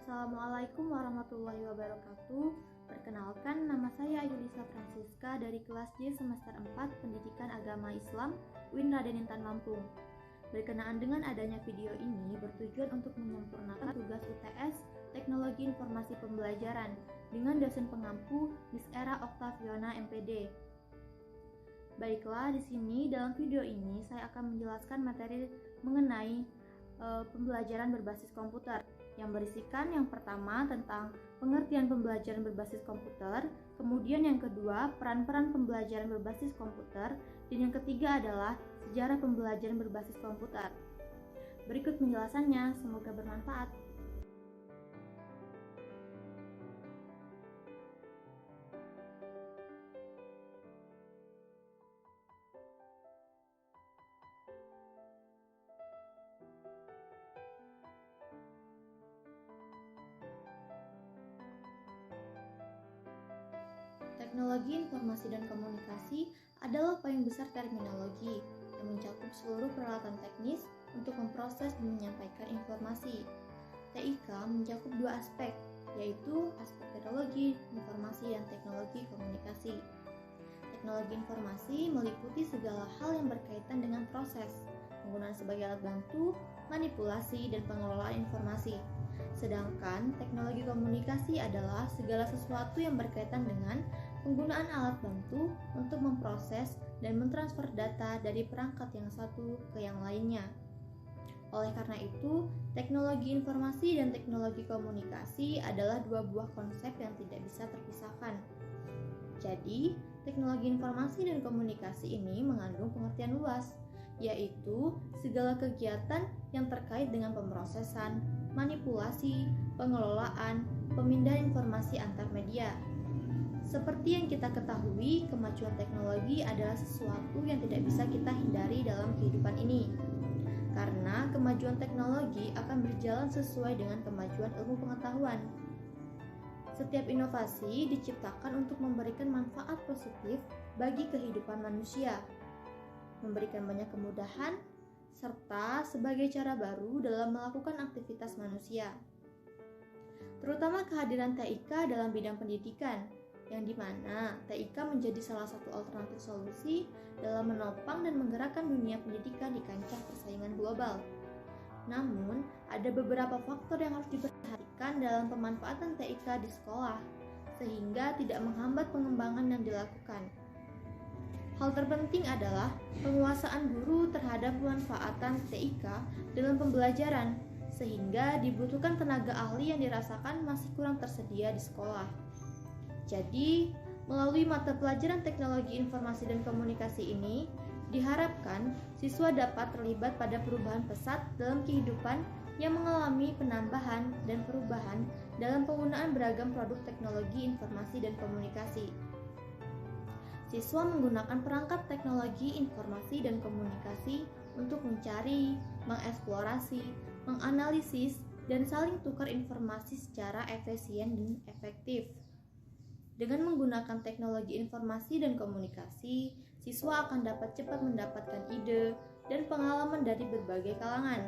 Assalamualaikum warahmatullahi wabarakatuh. Perkenalkan, nama saya Ayulisa Francisca dari kelas J semester 4 Pendidikan Agama Islam UIN Raden Intan Lampung. Berkenaan dengan adanya video ini bertujuan untuk menyempurnakan tugas UTS Teknologi Informasi Pembelajaran dengan dosen pengampu Miss Era Oktaviona MPD. Baiklah, di sini dalam video ini saya akan menjelaskan materi mengenai pembelajaran berbasis komputer yang berisikan yang pertama tentang pengertian pembelajaran berbasis komputer, kemudian yang kedua peran-peran pembelajaran berbasis komputer, dan yang ketiga adalah sejarah pembelajaran berbasis komputer. Berikut penjelasannya, semoga bermanfaat. Teknologi informasi dan komunikasi adalah paling besar terminologi yang mencakup seluruh peralatan teknis untuk memproses dan menyampaikan informasi. TIK mencakup dua aspek, yaitu aspek teknologi informasi dan teknologi komunikasi. Teknologi informasi meliputi segala hal yang berkaitan dengan proses, penggunaan sebagai alat bantu, manipulasi, dan pengelolaan informasi. Sedangkan teknologi komunikasi adalah segala sesuatu yang berkaitan dengan penggunaan alat bantu untuk memproses dan mentransfer data dari perangkat yang satu ke yang lainnya. Oleh karena itu, teknologi informasi dan teknologi komunikasi adalah dua buah konsep yang tidak bisa terpisahkan. Jadi, teknologi informasi dan komunikasi ini mengandung pengertian luas, yaitu segala kegiatan yang terkait dengan pemrosesan, manipulasi, pengelolaan, pemindahan informasi antar media. Seperti yang kita ketahui, kemajuan teknologi adalah sesuatu yang tidak bisa kita hindari dalam kehidupan ini. Karena kemajuan teknologi akan berjalan sesuai dengan kemajuan ilmu pengetahuan. Setiap inovasi diciptakan untuk memberikan manfaat positif bagi kehidupan manusia, memberikan banyak kemudahan, serta sebagai cara baru dalam melakukan aktivitas manusia. Terutama kehadiran TIK dalam bidang pendidikan, yang dimana TIK menjadi salah satu alternatif solusi dalam menopang dan menggerakkan dunia pendidikan di kancah persaingan global. Namun, ada beberapa faktor yang harus diperhatikan dalam pemanfaatan TIK di sekolah, sehingga tidak menghambat pengembangan yang dilakukan. Hal terpenting adalah penguasaan guru terhadap pemanfaatan TIK dalam pembelajaran, sehingga dibutuhkan tenaga ahli yang dirasakan masih kurang tersedia di sekolah. Jadi, melalui mata pelajaran teknologi informasi dan komunikasi ini, diharapkan siswa dapat terlibat pada perubahan pesat dalam kehidupan yang mengalami penambahan dan perubahan dalam penggunaan beragam produk teknologi informasi dan komunikasi. Siswa menggunakan perangkat teknologi informasi dan komunikasi untuk mencari, mengeksplorasi, menganalisis, dan saling tukar informasi secara efisien dan efektif. Dengan menggunakan teknologi informasi dan komunikasi, siswa akan dapat cepat mendapatkan ide dan pengalaman dari berbagai kalangan.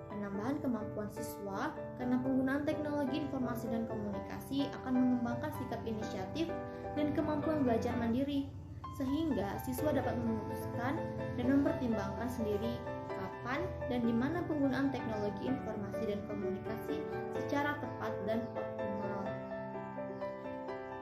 Penambahan kemampuan siswa karena penggunaan teknologi informasi dan komunikasi akan mengembangkan sikap inisiatif dan kemampuan belajar mandiri, sehingga siswa dapat memutuskan dan mempertimbangkan sendiri kapan dan di mana penggunaan teknologi informasi dan komunikasi secara tepat dan optimal,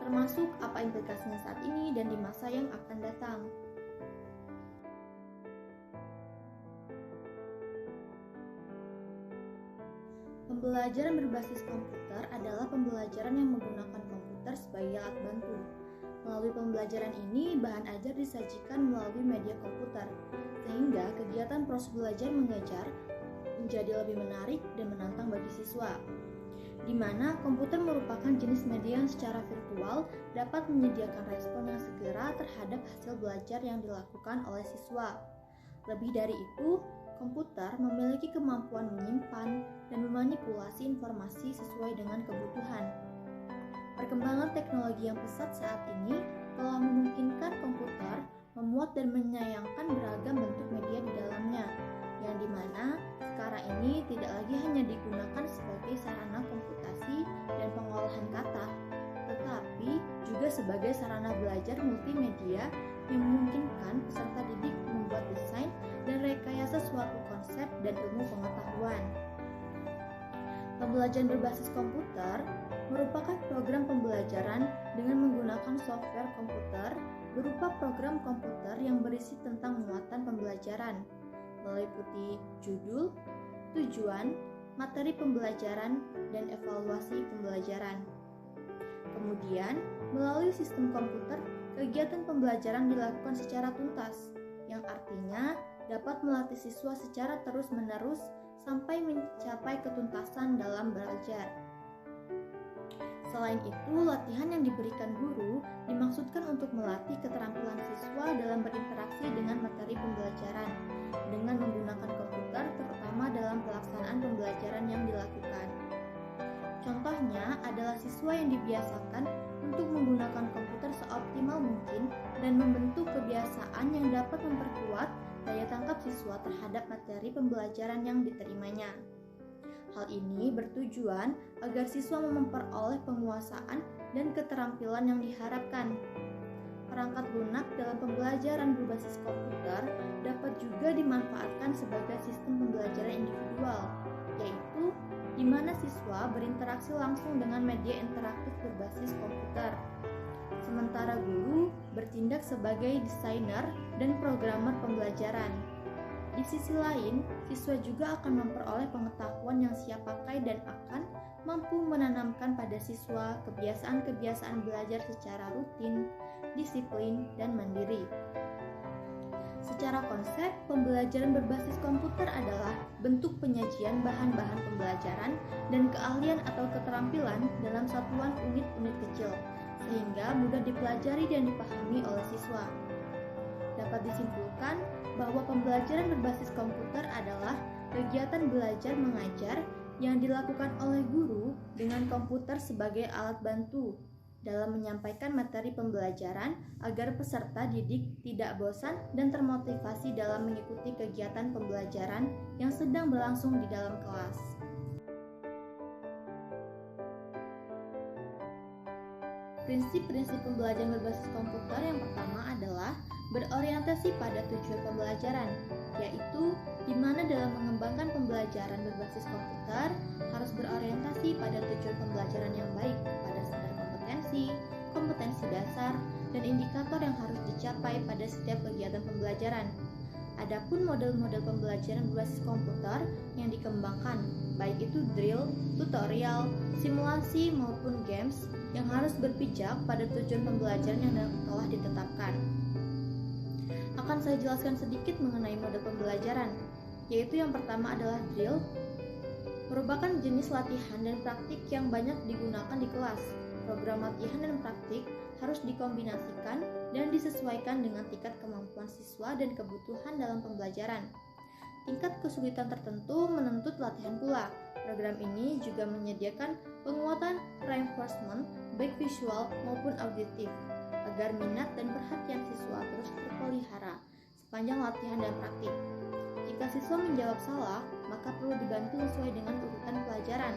termasuk apa implikasinya saat ini dan di masa yang akan datang. Pembelajaran berbasis komputer adalah pembelajaran yang menggunakan komputer sebagai alat bantu. Melalui pembelajaran ini, bahan ajar disajikan melalui media komputer, sehingga kegiatan proses belajar mengajar menjadi lebih menarik dan menantang bagi siswa. Di mana komputer merupakan jenis media yang secara virtual dapat menyediakan respon yang segera terhadap hasil belajar yang dilakukan oleh siswa. Lebih dari itu, komputer memiliki kemampuan menyimpan dan memanipulasi informasi sesuai dengan kebutuhan. Perkembangan teknologi yang pesat saat ini telah memungkinkan komputer memuat dan menyayangkan beragam bentuk media di dalamnya, yang dimana sekarang Cara ini tidak lagi hanya digunakan sebagai sarana komputasi dan pengolahan kata, tetapi juga sebagai sarana belajar multimedia yang memungkinkan peserta didik membuat desain dan rekayasa suatu konsep dan ilmu pengetahuan. Pembelajaran berbasis komputer merupakan program pembelajaran dengan menggunakan software komputer berupa program komputer yang berisi tentang muatan pembelajaran, meliputi judul, tujuan, materi pembelajaran, dan evaluasi pembelajaran. Kemudian, melalui sistem komputer, kegiatan pembelajaran dilakukan secara tuntas, yang artinya dapat melatih siswa secara terus-menerus sampai mencapai ketuntasan dalam belajar. Selain itu, latihan yang diberikan guru dimaksudkan untuk melatih keterampilan siswa dalam berinteraksi dengan materi pembelajaran dengan menggunakan komputer, terutama dalam pelaksanaan pembelajaran yang dilakukan. Contohnya adalah siswa yang dibiasakan untuk menggunakan komputer seoptimal mungkin dan membentuk kebiasaan yang dapat memperkuat daya tangkap siswa terhadap materi pembelajaran yang diterimanya. Hal ini bertujuan agar siswa memperoleh penguasaan dan keterampilan yang diharapkan. Perangkat lunak dalam pembelajaran berbasis komputer dapat juga dimanfaatkan sebagai sistem pembelajaran individual, yaitu di mana siswa berinteraksi langsung dengan media interaktif berbasis komputer. Sementara guru bertindak sebagai desainer dan programmer pembelajaran. Di sisi lain, siswa juga akan memperoleh pengetahuan yang siap pakai dan akan mampu menanamkan pada siswa kebiasaan-kebiasaan belajar secara rutin, disiplin, dan mandiri. Secara konsep, pembelajaran berbasis komputer adalah bentuk penyajian bahan-bahan pembelajaran dan keahlian atau keterampilan dalam satuan unit-unit kecil, sehingga mudah dipelajari dan dipahami oleh siswa. Dapat disimpulkan bahwa pembelajaran berbasis komputer adalah kegiatan belajar mengajar yang dilakukan oleh guru dengan komputer sebagai alat bantu dalam menyampaikan materi pembelajaran agar peserta didik tidak bosan dan termotivasi dalam mengikuti kegiatan pembelajaran yang sedang berlangsung di dalam kelas. Prinsip-prinsip pembelajaran berbasis komputer yang pertama adalah berorientasi pada tujuan pembelajaran, yaitu di mana dalam mengembangkan pembelajaran berbasis komputer harus berorientasi pada tujuan pembelajaran yang baik pada standar kompetensi dasar, dan indikator yang harus dicapai pada setiap kegiatan pembelajaran. Adapun model-model pembelajaran berbasis komputer yang dikembangkan, baik itu drill, tutorial, simulasi maupun games yang harus berpijak pada tujuan pembelajaran yang telah ditetapkan. Akan saya jelaskan sedikit mengenai model pembelajaran, yaitu yang pertama adalah drill, merupakan jenis latihan dan praktik yang banyak digunakan di kelas. Program latihan dan praktik harus dikombinasikan dan disesuaikan dengan tingkat kemampuan siswa dan kebutuhan dalam pembelajaran. Tingkat kesulitan tertentu menuntut latihan pula. Program ini juga menyediakan penguatan reinforcement baik visual maupun auditif agar minat dan perhatian siswa terus terpelihara sepanjang latihan dan praktik. Jika siswa menjawab salah, maka perlu dibantu sesuai dengan urutan pelajaran.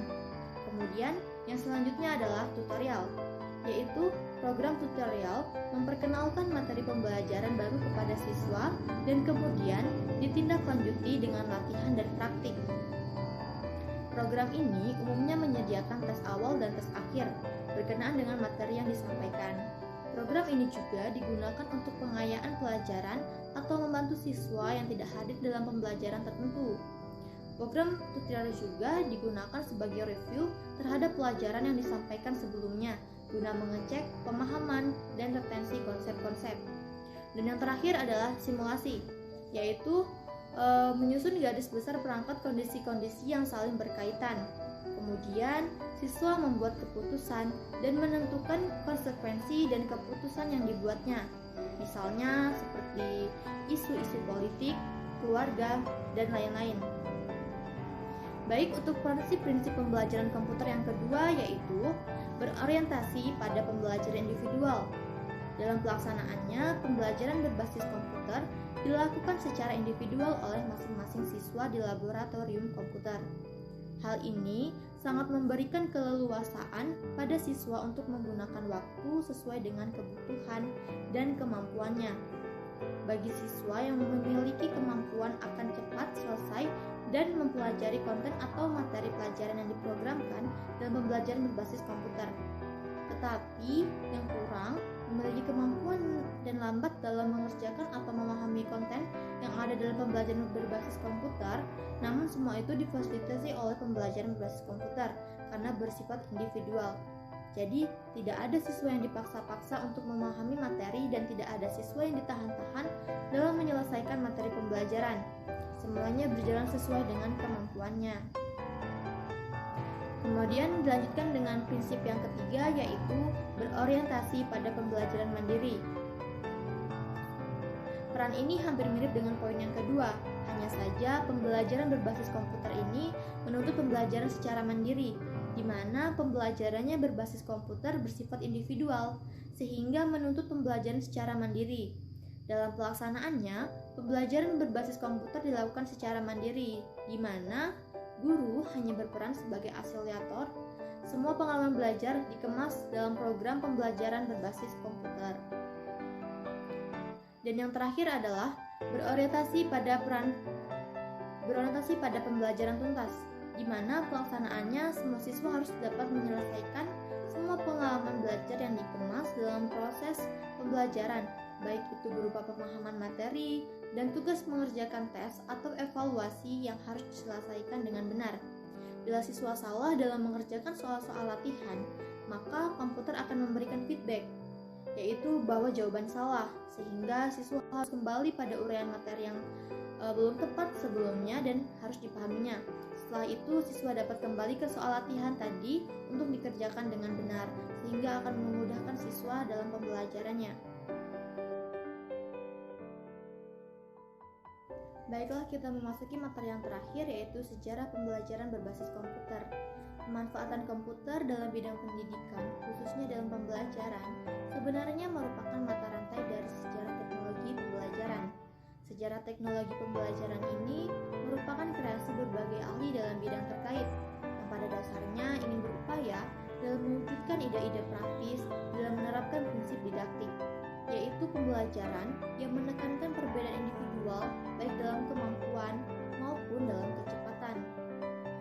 Kemudian, yang selanjutnya adalah tutorial, yaitu program tutorial memperkenalkan materi pembelajaran baru kepada siswa dan kemudian ditindaklanjuti dengan latihan dan praktik. Program ini umumnya menyediakan tes awal dan tes akhir berkenaan dengan materi yang disampaikan. Program ini juga digunakan untuk pengayaan pelajaran atau membantu siswa yang tidak hadir dalam pembelajaran tertentu. Program tutorial juga digunakan sebagai review terhadap pelajaran yang disampaikan sebelumnya guna mengecek pemahaman dan retensi konsep-konsep. Dan yang terakhir adalah simulasi, yaitu menyusun garis besar perangkat kondisi-kondisi yang saling berkaitan. Kemudian, siswa membuat keputusan dan menentukan konsekuensi dan keputusan yang dibuatnya. Misalnya seperti isu-isu politik, keluarga, dan lain-lain. Baik, untuk prinsip-prinsip pembelajaran komputer yang kedua yaitu berorientasi pada pembelajaran individual. Dalam pelaksanaannya, pembelajaran berbasis komputer dilakukan secara individual oleh masing-masing siswa di laboratorium komputer. Hal ini sangat memberikan keleluasaan pada siswa untuk menggunakan waktu sesuai dengan kebutuhan dan kemampuannya. Bagi siswa yang memiliki kemampuan akan cepat selesai dan mempelajari konten atau materi pelajaran yang diprogramkan dalam pembelajaran berbasis komputer. Tetapi yang kurang memiliki kemampuan dan lambat dalam mengerjakan atau memahami konten yang ada dalam pembelajaran berbasis komputer, namun semua itu difasilitasi oleh pembelajaran berbasis komputer karena bersifat individual. Jadi, tidak ada siswa yang dipaksa-paksa untuk memahami materi dan tidak ada siswa yang ditahan-tahan dalam menyelesaikan materi pembelajaran. Semuanya berjalan sesuai dengan kemampuannya. Kemudian dilanjutkan dengan prinsip yang ketiga, yaitu berorientasi pada pembelajaran mandiri. Peran ini hampir mirip dengan poin yang kedua, hanya saja pembelajaran berbasis komputer ini menuntut pembelajaran secara mandiri, di mana pembelajarannya berbasis komputer bersifat individual, sehingga menuntut pembelajaran secara mandiri. Dalam pelaksanaannya, pembelajaran berbasis komputer dilakukan secara mandiri, di mana guru hanya berperan sebagai fasilitator. Semua pengalaman belajar dikemas dalam program pembelajaran berbasis komputer. Dan yang terakhir adalah berorientasi pada pembelajaran tuntas, di mana pelaksanaannya semua siswa harus dapat menyelesaikan semua pengalaman belajar yang dikemas dalam proses pembelajaran, baik itu berupa pemahaman materi dan tugas mengerjakan tes atau evaluasi yang harus diselesaikan dengan benar. Bila siswa salah dalam mengerjakan soal-soal latihan, maka komputer akan memberikan feedback, yaitu bahwa jawaban salah, sehingga siswa harus kembali pada uraian materi yang belum tepat sebelumnya dan harus dipahaminya. Setelah itu, siswa dapat kembali ke soal latihan tadi untuk dikerjakan dengan benar, sehingga akan memudahkan siswa dalam pembelajarannya. Baiklah, kita memasuki materi yang terakhir, yaitu sejarah pembelajaran berbasis komputer. Pemanfaatan komputer dalam bidang pendidikan, khususnya dalam pembelajaran, sebenarnya merupakan mata rantai dari sejarah teknologi pembelajaran. Sejarah teknologi pembelajaran ini merupakan kreasi berbagai ahli dalam bidang terkait, yang pada dasarnya ingin berupaya dalam mewujudkan ide-ide praktis dalam menerapkan prinsip didaktik, yaitu pembelajaran yang menekankan perbedaan individual baik dalam kemampuan maupun dalam kecepatan.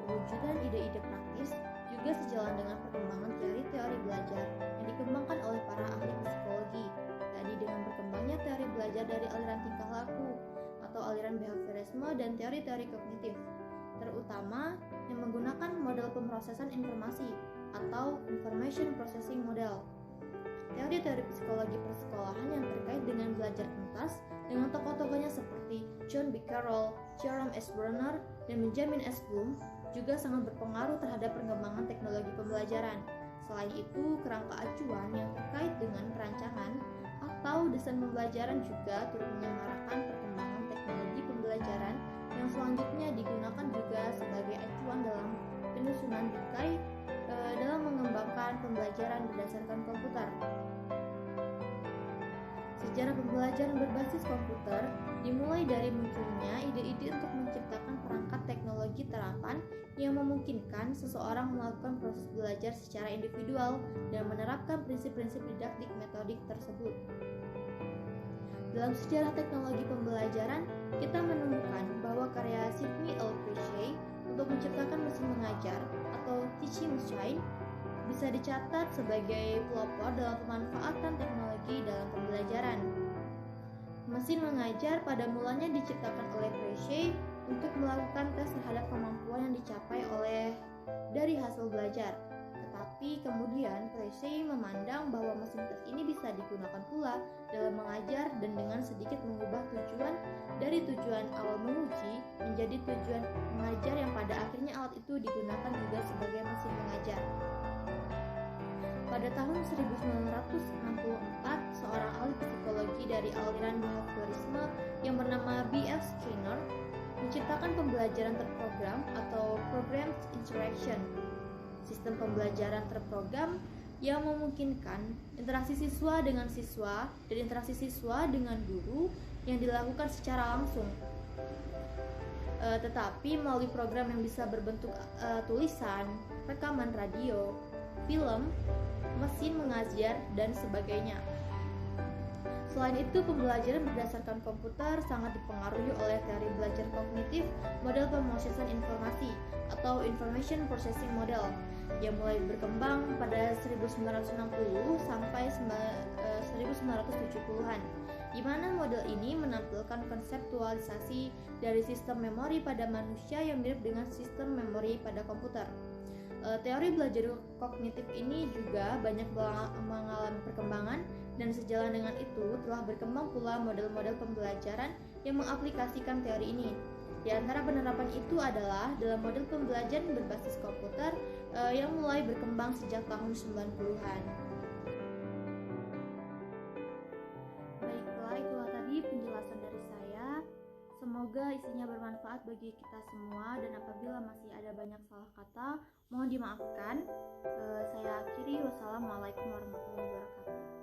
Perwujudan ide-ide praktis juga sejalan dengan perkembangan teori-teori belajar yang dikembangkan oleh para ahli psikologi. Tadi dengan berkembangnya teori belajar dari aliran tingkah laku atau aliran behaviorisme dan teori-teori kognitif, terutama yang menggunakan model pemrosesan informasi atau information processing model. Teori-teori psikologi persekolahan yang terkait dengan belajar tuntas dengan tokoh-tokohnya seperti John B. Carroll, Jerome S. Bronner, dan Benjamin S. Bloom juga sangat berpengaruh terhadap perkembangan teknologi pembelajaran. Selain itu, kerangka acuan yang terkait dengan perancangan atau desain pembelajaran juga turut menyemarakan perkembangan teknologi pembelajaran yang selanjutnya digunakan juga sebagai acuan dalam penyusunan bingkai dalam mengembangkan pembelajaran berdasarkan komputer. Sejarah pembelajaran berbasis komputer dimulai dari munculnya ide-ide untuk menciptakan perangkat teknologi terapan yang memungkinkan seseorang melakukan proses belajar secara individual dan menerapkan prinsip-prinsip didaktik metodik tersebut. Dalam sejarah teknologi pembelajaran, kita menemukan bahwa karya Sidney L. Presley untuk menciptakan mesin mengajar atau teaching machine bisa dicatat sebagai pelopor dalam pemanfaatan teknologi dalam pembelajaran. Mesin mengajar pada mulanya diciptakan oleh Presley untuk melakukan tes terhadap kemampuan yang dicapai dari hasil belajar. Tetapi kemudian Presley memandang bahwa mesin tes ini bisa digunakan pula dalam mengajar dan dengan sedikit mengubah tujuan dari tujuan awal menguji menjadi tujuan mengajar yang pada akhirnya alat itu digunakan juga sebagai mesin mengajar. Pada tahun 1964, seorang ahli psikologi dari aliran behaviorisme yang bernama B.F. Skinner menciptakan pembelajaran terprogram atau Programmed Instruction. Sistem pembelajaran terprogram yang memungkinkan interaksi siswa dengan siswa dan interaksi siswa dengan guru yang dilakukan secara langsung. Tetapi melalui program yang bisa berbentuk tulisan, rekaman radio, film, mesin mengajar, dan sebagainya. Selain itu, pembelajaran berdasarkan komputer sangat dipengaruhi oleh teori belajar kognitif model pemrosesan informasi atau Information Processing Model yang mulai berkembang pada 1960 sampai 1970-an, di mana model ini menampilkan konseptualisasi dari sistem memori pada manusia yang mirip dengan sistem memori pada komputer. Teori belajar kognitif ini juga banyak mengalami perkembangan, dan sejalan dengan itu telah berkembang pula model-model pembelajaran yang mengaplikasikan teori ini. Di antara penerapan itu adalah dalam model pembelajaran berbasis komputer yang mulai berkembang sejak tahun 90-an. Baiklah, itulah tadi penjelasan dari saya. Semoga isinya bermanfaat bagi kita semua, dan apabila masih ada banyak salah kata, mohon dimaafkan. Saya akhiri. Wassalamualaikum warahmatullahi wabarakatuh.